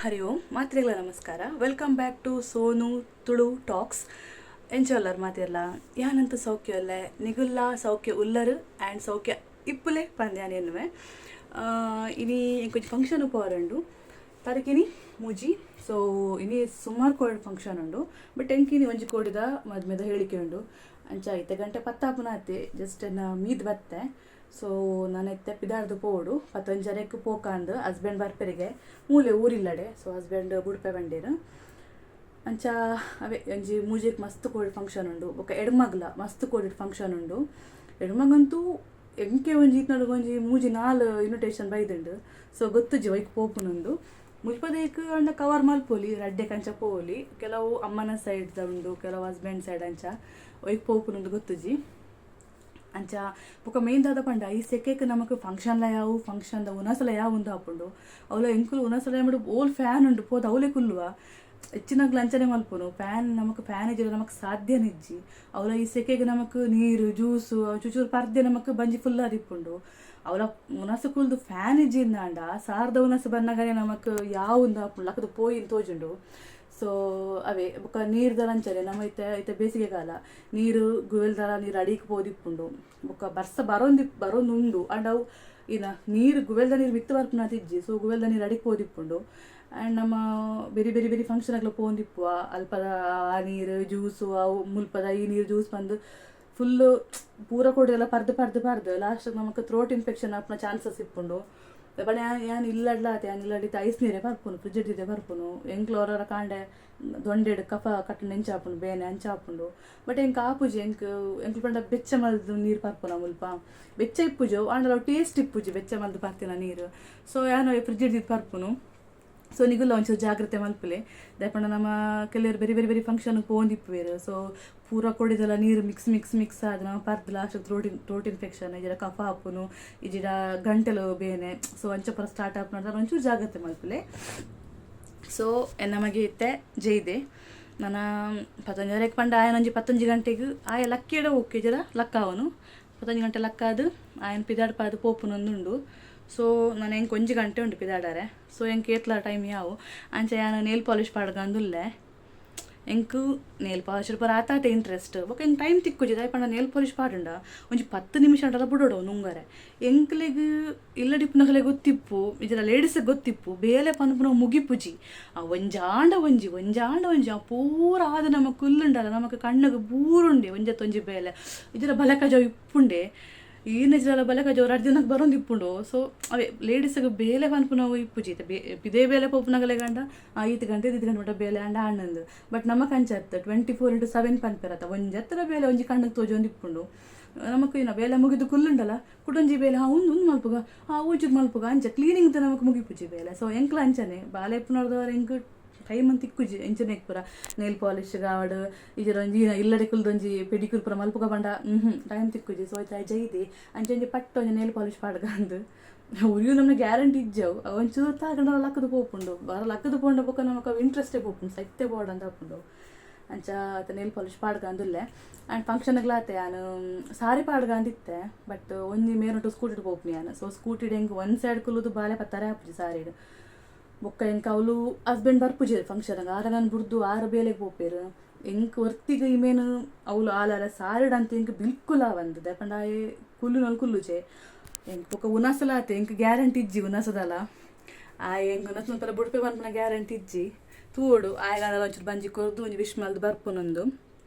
ಹರಿ ಓಂ ಮಾತ್ರೆಗಳ ನಮಸ್ಕಾರ. Welcome back to Sonu Tulu talks. ಎಂಚೋಲ್ಲರ್ ಮಾತಿರಲ್ಲ ಯಾನಂತ ಸೌಖ್ಯ ಅಲ್ಲೇ ನಿಗುಲ್ಲ ಸೌಖ್ಯ ಉಲ್ಲರು ಆ್ಯಂಡ್ ಸೌಖ್ಯ ಇಪ್ಪುಲೆ ಪಂದ್ಯಾನ ಎನ್ನುವೆ. ಇನಿ ಕೊಂಚ ಫಂಕ್ಷನ್ ಪೋರಂಡು ತರಕಿನಿ ಮೂಜಿ. ಸೊ ಇನಿ ಸುಮಾರು ಕೋಡ್ ಫಂಕ್ಷನ್ ಉಂಡು. ಬಟ್ ಎಂಕಿನಿ ಒಂಜಿ ಕೋಡಿದ ಮದ್ಮೆದ ಹೇಳಿಕೆ ಉಂಡು. ಅಂಚ ಐತೆ ಗಂಟೆ ಪತ್ತಾಪುನ ಅತ್ತೆ ಜಸ್ಟ್ ಮೀದ್ ಬತ್ತೆ. ಸೊ ನಾನು ಎತ್ತೆ ಪಿದಾರ್ದು ಪೋಡು ಪತ್ತೊಂಜರೆಕ್ಕೆ ಪೋಕಾಂದು ಹಸ್ಬೆಂಡ್ ಬರ್ಪೆರಿಗೆ ಮೂಲೆ ಊರಿಲ್ಲಡೆ. ಸೊ ಹಸ್ಬೆಂಡ್ ಬುಡ್ಪೆ ಬಂಡೇರು ಅಂಚ ಅವೇ ಒಂಜಿ ಮೂಜಿಗೆ ಮಸ್ತ್ ಕೋಡಿ ಫಂಕ್ಷನ್ ಉಂಡು. ಬೊಕ್ಕ ಎಡ್ಮಗ್ಲ ಮಸ್ತ್ ಕೋಡಿಡ್ ಫಂಕ್ಷನ್ ಉಂಡು. ಎಡ್ಮಗಂತೂ ಎಂಕೆ ಒಂಜಿ ಇತ್ನಡುಗ ಒಂಜಿ ಮೂಜಿ 4 ಇನ್ವಿಟೇಷನ್ ಬೈದುಂಡು. ಸೊ ಗೊತ್ತುಜಿ ವೈಕ್ ಪೋಪುನೊಂದು ಮುಲ್ಪದೇಕ್ ಅಂಡ ಕವರ್ ಮಲ್ಪೋಲಿ ರಡ್ಡೆ ಕಂಚ ಪೋಲಿ. ಕೆಲವು ಅಮ್ಮನ ಸೈಡ್ ಉಂಡು, ಕೆಲವು ಹಸ್ಬೆಂಡ್ ಸೈಡ್ ಅಂಚ ವೈಕ್ ಪೋಪುನೊಂದು ಗೊತ್ತುಜಿ. ಅಂಚ ಬೊಕ ಮೇನ್ ದಾದ ಪಂಡ ಈ ಸೆಕೆಗೆ ನಮಕ್ ಫಂಕ್ಷನ್ಲ ಯಾವು ಫಂಕ್ಷನ್ದ ಉನಸಲ ಯಾವ ಉಂದು ಹಾಪುಂಡು ಅವಳ ಎಂಕುಲು ಉನಸಲ ಏಮಡು ಓಲ್ ಫ್ಯಾನ್ ಉಂಡು ಪೋದು ಅವಳೆ ಕುಲ್ಲುವ ಹೆಚ್ಚಿನಾಗ್ಲು ಅಂಚನೆ ಮಲ್ಪುನು ಫ್ಯಾನ್ ನಮಕ್ ಫ್ಯಾನ್ ಇಜ್ಜಿರ ನಮಕ್ ಸಾಧ್ಯ ನಿಜ್ಜಿ. ಅವಳ ಈ ಸೆಕೆಗೆ ನಮಕ್ ನೀರು ಜ್ಯೂಸು ಚುಚೂರು ಪರ್ದೆ ನಮಕ್ ಬಂಜಿ ಫುಲ್ ಅದಿಪ್ಪುಂಡು. ಅವಳ ಉನಸು ಕುಲ್ದು ಫ್ಯಾನ್ ಇಜ್ಜಿಂದಾಂಡ ಸಾರ್ದ ಉನಸು ಬನ್ನಗನೆ ನಮಕ್ ಯಾವ ಉಂದು ಹಾಪುಂಡು ಲಕ್ಕದು ಪೋಯಿನ್ ತೋಜುಂಡು. ಸೊ ಅವೇ ಬೊಕ್ಕ ನೀರ್ದ ಅಂಚನೆ ನಮ್ಮ ಐತೆ ಬೇಸಿಗೆ ಕಾಲ ನೀರು ಗುವೆಲ್ದಲ ನೀರು ಅಡಿಗೆ ಪೋದಿಪ್ಪುಂಡು. ಬೊಕ್ಕ ಬರ್ಸ ಬರೋಂದು ಉಂಡು ಅಂಡ್ ಅವು ಇನ್ನ ನೀರು ಗುವೆಲ್ದ ನೀರು ಮಿತ್ತು ಬರ್ಪುನ ತಿಜ್ಜಿ. ಸೊ ಗುವೆಲ್ದ ನೀರು ಅಡಿಗೆ ಪೋದಿಪ್ಪುಂಡು. ಆ್ಯಂಡ್ ನಮ್ಮ ಬೇರೆ ಫಂಕ್ಷನ್ ಆಗ್ಲ ಪೋಂದಿಪ್ಪುವ ಅಲ್ಪದ ಆ ನೀರು ಜ್ಯೂಸು ಅವು ಮುಲ್ಪದ ಈ ನೀರು ಜ್ಯೂಸ್ ಬಂದು ಫುಲ್ಲು ಪೂರ ಕೊಡಿ ಎಲ್ಲ ಪರ್ದು ಲಾಸ್ಟ್ ನಮಕ್ ಥ್ರೋಟ್ ಇನ್ಫೆಕ್ಷನ್ ಆಪ್ನ ಚಾನ್ಸಸ್ ಇಪ್ಪುಂಡು. ಬಟ್ ಯಾನ್ ಇಲ್ಲಡ್ಲಾತೆ ಯಾನ್ ಇಲ್ಲಡಿತ ಐಸ್ ನೀರೇ ಬರ್ಪುನು ಫ್ರಿಜ್ ಇದ್ದಿದ್ದೆ ಬರ್ಪುನು ಎಂಕ್ಲು ಅವರ ಕಾಂಡೆ ದೊಂಡೆಡ್ ಕಫ ಕಟ್ಟಣ ಎಂಚಾಪುಂಡು ಬೇನೆ ಅಂಚಾಪುಂಡು. ಬಟ್ ಎಂಕ್ ಆಪುಜಿ ಎಂಕ್ಲು ಪಂಡ ಬೆಚ್ಚ ಮಲ್ದು ನೀರು ಪರ್ಪುನ ಮುಲ್ಪ ಬೆಚ್ಚ ಇಪ್ಪುಜು ಆಂಡಲ ಟೇಸ್ಟ್ ಇಪ್ಪುಜಿ ಬೆಚ್ಚ ಮಲ್ದು ಪರ್ತಿನ ನೀರು. ಸೊ ಯಾನು ಫ್ರಿಜ್ ಇದ್ದಿದ್ದು ಪರ್ಪುನು. ಸೊ ನಿಗುಲ್ಲ ಒಂಚೂರು ಜಾಗ್ರತೆ ಮಲ್ಪಲೆ ದಯಪಂಡ ನಮ್ಮ ಕೆಲವರು ಬೇರೆ ಫಂಕ್ಷನ್ ಪೋಂದಿಪ್ಪುವೇರು. ಸೊ ಪೂರ ಕೊಡಿದೆಲ್ಲ ನೀರು ಮಿಕ್ಸ್ ಆದ ನಾವು ಪರ್ದು ಲಾಸ್ಟ್ ಥ್ರೋಟ್ ಇನ್ಫೆಕ್ಷನ್ ಇಜರ ಕಫ ಹಾಪುನು ಇಜಿಡ ಗಂಟೆಲು ಬೇನೆ. ಸೊ ಅಂಚಪುರ ಸ್ಟಾರ್ಟ್ ಆಪ್ ಮಾಡಿದ್ರೆ ಒಂಚೂರು ಜಾಗ್ರತೆ ಮಲ್ಪಲೆ. ಸೊ ನಮಗೆ ಇತ್ತೆ ಜೈದೆ ನಾನು 11 ಪಂಡ ಆಯನ ಒಂಜಿ 11 ಗಂಟೆಗೆ ಆಯ ಲಕ್ಕಿಯಡ ಓಕೆ ಜರ ಲಕ್ಕ ಅವನು 11 ಗಂಟೆ ಲಕ್ಕಾದು ಆಯನ ಪಿದಾಡ್ಪಾದು ಪೋಪುನೊಂದುಂಡು. ಸೊ ನಾನು ಹೆಂಗೆ 1 ಗಂಟೆ ಉಂಟು ಪಿದಾಡಾರೆ. ಸೊ ಹೆಂಗೆ ಏತ್ಲ ಟೈಮ್ ಯಾವು ಅಂಚ ನಾನು ನೇಲ್ ಪಾಲಿಶ್ ಪಾಡ್ಗಂದುಲ್ಲೆ ಎಂಕು ನೇಲ್ ಪಾಲಿಶ್ ಪರ ಆತಾಟ ಇಂಟ್ರೆಸ್ಟ್ ಬೊಕ ಹೆಂಗೆ ಟೈಮ್ ತಿಕ್ಕುಜಿ ದಯಪಂಡ ನೇಲ್ ಪಾಲಿಶ್ ಪಾಡುಂಡ ಒಂಜಿ 10 ನಿಮಿಷ ಅಂಟಲ್ಲ ಬಿಡೋಡು ನುಂಗರೆ ಎಂಕ್ಲೆಗ್ ಇಲ್ಲಡಿಪ್ಪುನಗಲೆ ಗೊತ್ತಿಪ್ಪು ಇದರ ಲೇಡೀಸಿಗೆ ಗೊತ್ತಿಪ್ಪು ಬೇಲೆ ಪನ್ಪುನ ಮುಗಿಪುಜಿ ಒಂಜಾಂಡ ಆ ಪೂರ ಆದ ನಮಕ್ ಕುಲ್ಲುಂಡಲ್ಲ ನಮಕ್ ಕಣ್ಣಗೆ ಬೂರುಂಡೆ ಒಂಜತ್ತೊಂಜಿ ಬೇಲೆ ಇದರ ಬಲಕಜ ಇಪ್ಪುಂಡೆ ಈನಜ್ರಲ್ಲ ಬಲಕಜ ರಡ್ದಿನಕ್ಕೆ ಬರೋಂದು ಇಪ್ಪುಂಡು. ಸೊ ಅವೇ ಲೇಡೀಸಿಗೆ ಬೇಲೆ ಪನ್ಪು ನಾವು ಇಪ್ಪುಜಿ ಇದೇ ಬೇಲೆ ಪೋಪುನಗಲೆ ಗಂಡ 5 ಗಂಟೆ ಮಟ್ಟ ಬೇಲೆ ಅಂಡ ಹಣ್ಣಂದು. ಬಟ್ ನಮ್ಮ ಕಂಚತ್ತ 24/7 ಪನ್ಪೆರತ್ತ ಒಂಜತ್ತರ ಬೇಲೆ ಒಂಜಿ ಕಣ್ಣಗೆ ತೋಜೊಂದು ಇಪ್ಪುಂಡು. ನಮಕ್ ಇನ್ನ ಬೇಲೆ ಮುಗಿದು ಕುಲ್ಲುಂಡಲ್ಲ ಕುಡೊಂಜಿ ಬೇಲೆ ಒಂದು ಮಲ್ಪುಗ ಊಜುದು ಮಲ್ಪುಗ ಅಂಚ ಕ್ಲೀನಿಂಗ್ ನಮಕ್ ಮುಗಿಪುಜಿ ಬೇಲೆ. ಸೊ ಎಂಕ್ಲ ಅಂಚನೆ ಬಾಲೆ ಎಪ್ಪುನವ್ರದವ್ರು ಎಂಕ್ ಟೈಮ್ ಅಂತ ಇಕ್ಕುಜಿ ಎಂಚನೆ ಪುರ ನೇಲ್ ಪಾಲಿಶ್ ಗಾವಡ್ ಇಜರೊಂಜಿ ಇಲ್ಲಡೆ ಕುಲ್ದೊಂಜಿ ಪೆಡಿಕ್ಯೂರ್ ಪುರ ಮಲ್ಪುಗ ಬಂಡ ಟೈಮ್ ತಿಕ್ಕುಜಿ. ಸೊ ಆಯ್ತು ಜೈದೆ ಅಂಚೊಂಜಿ ಪಟ್ಟು ಒಂಜಿ ನೇಲ್ ಪಾಲಿಶ್ ಪಾಡ್ಗಂದು ಉರಿಯು ನಮ್ಗೆ ಗ್ಯಾರಂಟಿ ಇಜ್ಜವು ಒಂಚೂರು ತಾಗಂಡ ಲಕ್ಕದು ಪೋಪುಂಡು ಲಕ್ಕದು ಪೋಂಡ ಬೊಕ್ಕ ನಮಕ್ ಅವು ಇಂಟ್ರೆಸ್ಟೇ ಪೋಪುಂಡು ಸೈತೆ ಬೋರ್ಡ್ ಅಂತ ಹಾಪುಂಡು ಅಂಚ ನೇಲ್ ಪಾಲಿಶ್ ಪಾಡ್ಗಂದುಲ್ಲೆ. ಆ್ಯಂಡ್ ಫಂಕ್ಷನ್ಗಳಾತೆ ನಾನು ಸಾರಿ ಪಾಡ್ಗಂದಿತ್ತೆ ಬಟ್ ಒಂಜಿ ಮೇಲೊಟ್ಟು ಸ್ಕೂಟಿಡ್ ಪೋಪ್ನಿ ನಾನು. ಸೊ ಸ್ಕೂಟಿಡ್ ಹೆಂಗೆ ಒಂದು ಸೈಡ್ ಕುಲ್ಲುದು ಬಾಲೆ ಪತ್ತಾರೆ ಹಾಪುಜಿ ಸಾರಿಡ್ ಬೊಕ್ಕ ಎಂಕ ಅವಳು ಹಸ್ಬೆಂಡ್ ಬರ್ಪುಜಿ ಫಂಕ್ಷನ್ಗೆ ಆರ ನಾನು ಬುಡ್ದು 6 ಬೇಲೆಗೆ ಪೋಪೇರು ಎಂಕ್ ವರ್ತಿಗೆ ಇಮೇನು ಅವಳು ಆಲಾರ ಸಾರಿಡ್ ಅಂತ ಎಂಕ್ ಬಿಲ್ಕುಲ ಒಂದು ದಯಪಂಡ ಕುಲ್ಲುಜೆ ಎಂಕ್ ಬೊಕ್ಕ ಉನಸಲ ಆತೆ ಎಂಕ್ ಗ್ಯಾರಂಟಿ ಇಜ್ಜಿ ಉನಸದಲ್ಲ ಎಂಕ್ ಉನಸನ ಪರ ಬುಡ್ಪೆ ಬಂದ್ಪನ ಗ್ಯಾರಂಟಿ ಇಜ್ಜಿ ತೂಡು ಆಯ್ಗಾಲ ಒಂಚೂರು ಬಂಜಿ ಕೊರ್ದು ಒಂಜಿ ವಿಶ್ ಮಲ್ದು ಬರ್ಪುನೊಂದು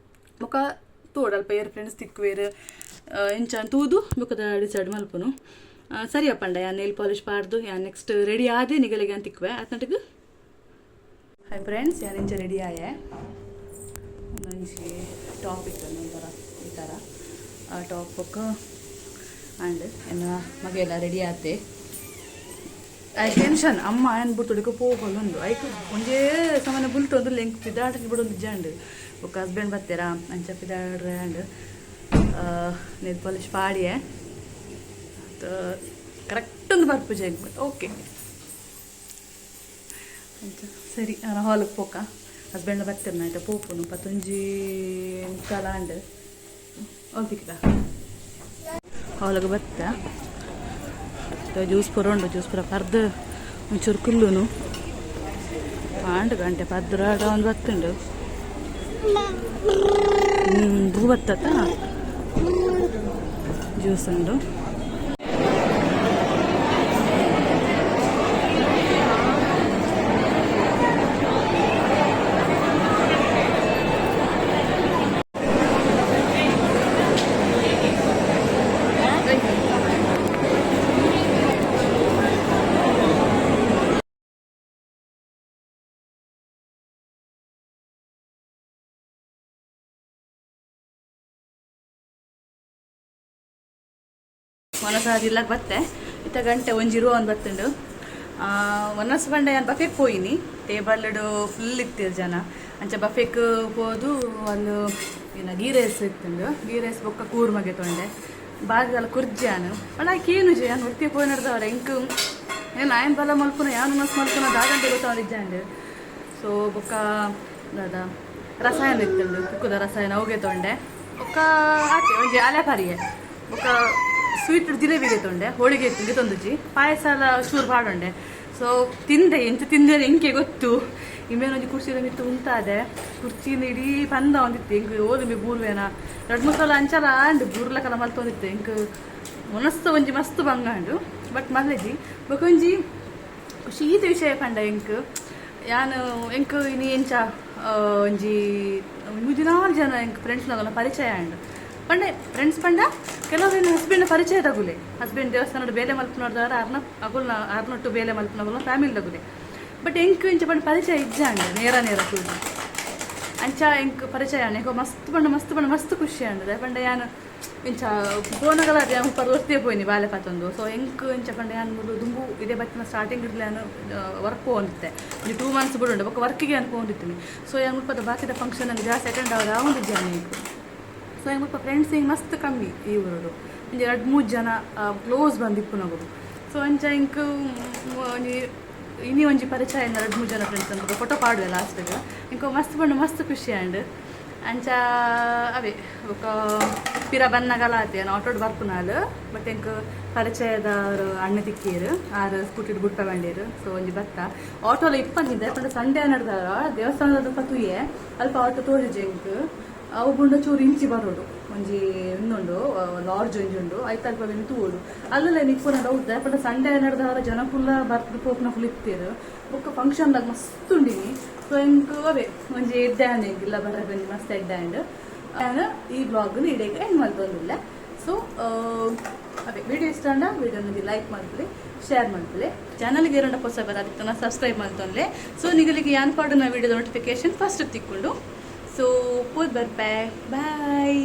ಬೊಕ್ಕ ತೋಡು ಅಲ್ಪ ಏರ್ ಫ್ರೆಂಡ್ಸ್ ತಿಕ್ಕುವೇರು ಎಂಚ ತೂದು ಬೊಕ್ಕದ ಡಿಸೈಡ್ ಮಲ್ಪುನು. ಸರಿ ಅಪ್ಪಂಡ ಯಾನ್ ನೇಲ್ ಪಾಲಿಶ್ ಪಾಡ್ದು ಯಾನ್ ನೆಕ್ಸ್ಟ್ ರೆಡಿ ಆದೆ ನಿಗಲಿಗೆ ಅಂತ ತಿಕ್ಕುವೆ ಅತ್ನಟಿಗೆ. ಹಾಯ್ ಫ್ರೆಂಡ್ಸ್ ಯಾನ್ ಇಂಚ ರೆಡಿ ಆಯೆ ಒಂದೊಂಜಿ ಟಾಪ್ ಇತ್ತು ಒಂಥರ ಈ ಥರ ಆ ಟಾಪಕ್ಕೆ ಆ್ಯಂಡ್ ಏನು ಮಗೆಲ್ಲ ರೆಡಿ ಆತೆ. ಆಯ್ ಟೆನ್ಷನ್ ಅಮ್ಮ ಏನು ಬಿಡ್ತೊಡಿಕೆ ಪೋಗಲ್ಲೊಂದು ಐಕ್ ಒಂದೇ ಸಾಮಾನ್ಯ ಬುಲ್ತೊಂದು ಲೆಂಕ್ ಪಿದಾಟಕ್ಕೆ ಬಿಡೋದು ಜಂಡು ಬೊಕ್ಕ ಹಸ್ಬೆಂಡ್ ಬರ್ತೀರಾ ಅಂಚ ಪಿದಾಡ್ರೆ ಆ್ಯಂಡ್ ನೇಲ್ ಪಾಲಿಶ್ ಪಾಡಿಯೆ ಕರೆಕ್ಟ್ ಒಂದು ಬರ್ಪುಜ ಓಕೆ ಅಂಚ ಸರಿ ನಾನು ಹಾಲಿಗೆ ಪೋಕ ಹಸ್ಬೆಂಡ್ ಬರ್ತಿರ್ನ ಆಯ್ತಾ ಪೋಪುನು 11:45 ಅಂಡ್ ಹೋಗ್ತಿಕ್ಕ ಹಾಲಿಗೆ ಬತ್ತ ಜ್ಯೂಸ್ ಪುರ ಉಂಡು ಜ್ಯೂಸ್ ಪುರ ಪರ್ದು ಒಂಚೂರು ಕುಲ್ಲುನು ಆಂಡು ಗಂಟೆ ಪದ್ರಾಗ ಒಂದು ಬತ್ತುಂಡು ಹೂ ಬತ್ತತ್ತ ಜ್ಯೂಸ್ ಉಂಡು. ಮನಸಾದ ಇಲ್ಲಕ್ಕೆ ಬತ್ತೆ ಇತ್ತ ಗಂಟೆ ಒಂಜಿರುವ ಒಂದು ಬತ್ತುಂಡು. ಒನ್ನಸ್ ಬಂಡೆ ನಾನು ಬಫೆಗೆ ಹೋಯಿನಿ, ಟೇಬಲ್ಡು ಫುಲ್ ಇತ್ತಿರು ಜನ. ಅಂಚ ಬಫೆಗೆ ಹೋದು ಒಂದು ಏನು ಗೀ ರೈಸ್ ಇತ್ತುಂಡು, ಗೀ ರೈಸ್ ಬೊಕ್ಕ ಕೂರ್ಮಗೆ ತೊಂಡೆ ಬಾಗಿಗೆಲ್ಲ ಕುರ್ಜಾನು ಅಣ್ಣಾಕಿ ಏನು ಜೆ ನಾನು ಹೊರ್ತಿ ಹೋಗಿ ನಡೆದವ್ರೆ ಇಂಕು ಏನು ಆಯನ್ ಬಲ ಮಲ್ಪುನ ಯಾನು ಮಸ್ ಮಲ್ಪುನ ದಾಗಂಟೆ ಗೊತ್ತಾವ್ದಿಜ್ಜಾಂಡು. ಸೊ ಬೊಕ್ಕ ಅದ ರಸಾಯನ ಇತ್ತುಂಡು, ಕುಕ್ಕುದ ರಸಾಯನ ಅವಗೆ ತೊಂಡೆ ಬೊಕ್ಕ ಆಕೆ ಒಂಜಿ ಅಲೆ ಪಾರಿಯೆ ಬೊಕ್ಕ ಸ್ವೀಟ್ ಜಿಲೇಬಿಗೆ ತೊಂಡೆ, ಹೋಳಿಗೆ ಇತ್ತು ತೊಂದುಜಿ, ಪಾಯಸ ಎಲ್ಲ ಚೂರು ಪಾಡೊಂಡೆ. ಸೊ ತಿಂದೆ ಎಂತ ತಿಂದೆ ಎಂಕೆ ಗೊತ್ತು. ಇಮೇನೊಂದು ಕುರ್ಚಿದ ಮಿತ್ತು ಉಂಟಾದೆ, ಕುರ್ಚಿನ ಇಡೀ ಪಂದ ಒಂದಿತ್ತು ಹೆಂಗೆ ಓದಿ ಬೂರ್ವೇನ 2-3 ಸಲ ಅಂಚಲ ಅಂಡು ಬೂರ್ಲಕಲ್ಲ ಮಲ್ತೊಂದಿತ್ತು ಹೆಂಗೆ ಮನಸ್ಸು ಒಂಜಿ ಮಸ್ತ್ ಬಂಗಾಂಡು. ಬಟ್ ಮಲ್ಲಜಿ ಬೊಕೊಂಜಿ ಶೀತ ವಿಷಯ ಪಂಡ ಎಂಕ್ ಯಾನು ಎಂಕ್ ಇನಿ ಎಂಚ ಒಂಜಿ 3-4 ಜನ ಎಂಕ್ ಫ್ರೆಂಡ್ಸ್ನಾಗಲ್ಲ ಪರಿಚಯ ಆಂಡು ಪಂಡೆ ಫ್ರೆಂಡ್ಸ್ ಪಂಡ ಕೆಲವೊಂದು ಹಸ್ಬೆಂಡ್ ಪರಿಚಯ ತಗುಲೆ, ಹಸ್ಬೆಂಡ್ ದೇವಸ್ಥಾನದ ಬೇಲೆ ಮಲ್ಪು ನೋಡಿದವ್ರು ಅರ್ನೊಟ್ಟು ಬೇಲೆ ಮಲ್ಪು ನಗುಲ ಫ್ಯಾಮಿಲಿ ತಗುಲೆ. ಬಟ್ ಎಂಕ್ ಇಂಚ ಪಂಡ ಪರಿಚಯ ಇಜ್ಜಾಂಡ ನೇರ ಕೂಡಿ ಅಂಚ ಎಂಕ್ ಪರಿಚಯ ಎಂಕೋ ಮಸ್ತ್ ಖುಷಿ ಅಂಡದೆ ಪಂಡ ಯಾನು ಇಂಚ ಫೋನಗಳ ಪರ್ವರ್ತಿಯೇ ಪೋಯ್ನಿ ಬಾಲೆ ಪಾತೊಂದು. ಸೊ ಎಂಕ್ ಇಂಚ ಪಂಡ ಯಾನು ಮುಲು ದುಂಬು ಇದೇ ಬತ್ತಿನ ಸ್ಟಾರ್ಟಿಂಗ್ ಇಡ್ಲಿ ನಾನು ವರ್ಕ್ ಹೋಗಿತ್ತೆ ಈ 2 ಮಂತ್ಸ್ ಬಿಡುಂಡೆ ಬೊಕ್ಕ ವರ್ಕಿಗೆ ಅನ್ಕೊಂಡಿರ್ತೀನಿ. ಸೊ ಯಾನು ಮುಲ್ಪದ ಬಾಕಿದ ಫಂಕ್ಷನ್ ಅಲ್ಲಿ ಜಾಸ್ತಿ ಅಟೆಂಡ್ ಆಗೋದು ಆಗೊಂದಿದ್ದಾನೆ ಈಗ. ಸೊ ಹೆಂಗೆ ಮುಲ್ಪ ಫ್ರೆಂಡ್ಸ್ ಹಿಂಗೆ ಮಸ್ತ್ ಕಮ್ಮಿ ಈ ಊರವರು ಒಂದು 2-3 ಜನ ಕ್ಲೋಸ್ ಬಂದಿಪ್ಪು ನಗೋದು. ಸೊ ಅಂಚ ಇಂಕ್ ಇನ್ನಿ ಒಂಜಿ ಪರಿಚಯ 2-3 ಜನ ಫ್ರೆಂಡ್ಸ್ ಅಂತ ಫೋಟೋ ಪಾಡುವೆ ಲಾಸ್ಟಿಗೆ ಇಂಕೋ ಮಸ್ತ್ ಖುಷಿ ಆಂಡ್ ಅಂಚ ಅವೇ ఒక ಪಿರ ಬನ್ನಗಲಾತೆ ಆಟೋಡ್ ಬರ್ಪುನಾಲು. ಬಟ್ ಎಂಕ್ ಪರಿಚಯದವರು ಅಣ್ಣ ತಿಕ್ಕೀರು ಆರು ಸ್ಕೂಟಿಡ್ ಬುಟ್ಟ ಬಂಡೀರು. ಸೊ ಒಂಜಿ ಬತ್ತ ಆಟೋಲ ಇಪ್ಪಂದಿದ್ದೆ ಪಂಡ ಸಂಡೇ ನಡೆದವ ದೇವಸ್ಥಾನದ ಪತುಯೆ ಅಲ್ಪ ಆಟೋ ತೋರಿಜೆ ಎಂಕ್ ಅವು ಬುಂಡ ಚೂರು ಇಂಚಿ ಬರೋಡು ಒಂಜಿ ಇನ್ನೊಂದು ಲಾರ್ಜ್ ಒಂಜಿ ಉಂಡು ಐತ ಅಲ್ಪ ತೂಡು ಅಲ್ಲೇ ನಿಪ್ಪುನ ಡೌಟ್ ಪಂಡ ಸಂಡೇ ನಡೆದವರ ಜನ ಫುಲ್ಲ ಬರ್ದು ಪೋಪ್ನ ಫುಲ್ ಇತ್ತೇರು ಬೊಕ್ಕ ಫಂಕ್ಷನ್ದಾಗ ಮಸ್ತ್ ಉಂಡಿನಿ. ಸೊ ಎಂಕ್ ಅವೇ ಒಂಜಿ ಎಡ್ಡ್ಯಾಂಡ್ ಎಂಗಿಲ್ಲ ಬರ್ರೆ ಒಂಜಿ ಮಸ್ತ್ ಎಡ್ಡ್ಯಾಂಡ್ ನಾನು ಈ ಬ್ಲಾಗ್ನ ಇಡೀಗೆ ಎಂಡ್ ಮಾಡ್ತೊಂದಿಲ್ಲ. ಸೊ ಅದೇ ವಿಡಿಯೋ ಇಷ್ಟ ಅಂಡ ವಿಡಿಯೋನಿಗೆ ಲೈಕ್ ಮಾಡ್ಕೊಳ್ಳಿ, ಶೇರ್ ಮಾಡ್ಕೊಳ್ಳಿ, ಚಾನಲ್ಗೆ ಏರಂಡ ಹೊಸ ಬರ ಅದಕ್ಕೆ ನಾನು ಸಬ್ಸ್ಕ್ರೈಬ್ ಮಾಡ್ತೊಂದೆ. ಸೊ ನಿಗಲಿಗೆ ಯಾನ್ ಪಾಡು ನಾ ವಿಡಿಯೋದ ನೋಟಿಫಿಕೇಶನ್ ಫಸ್ಟ್ ತಿಕ್ಕೊಂಡು. ಸೊ ಪೂರ್ ಬರ್ಬಾಯ್ ಬಾಯ್.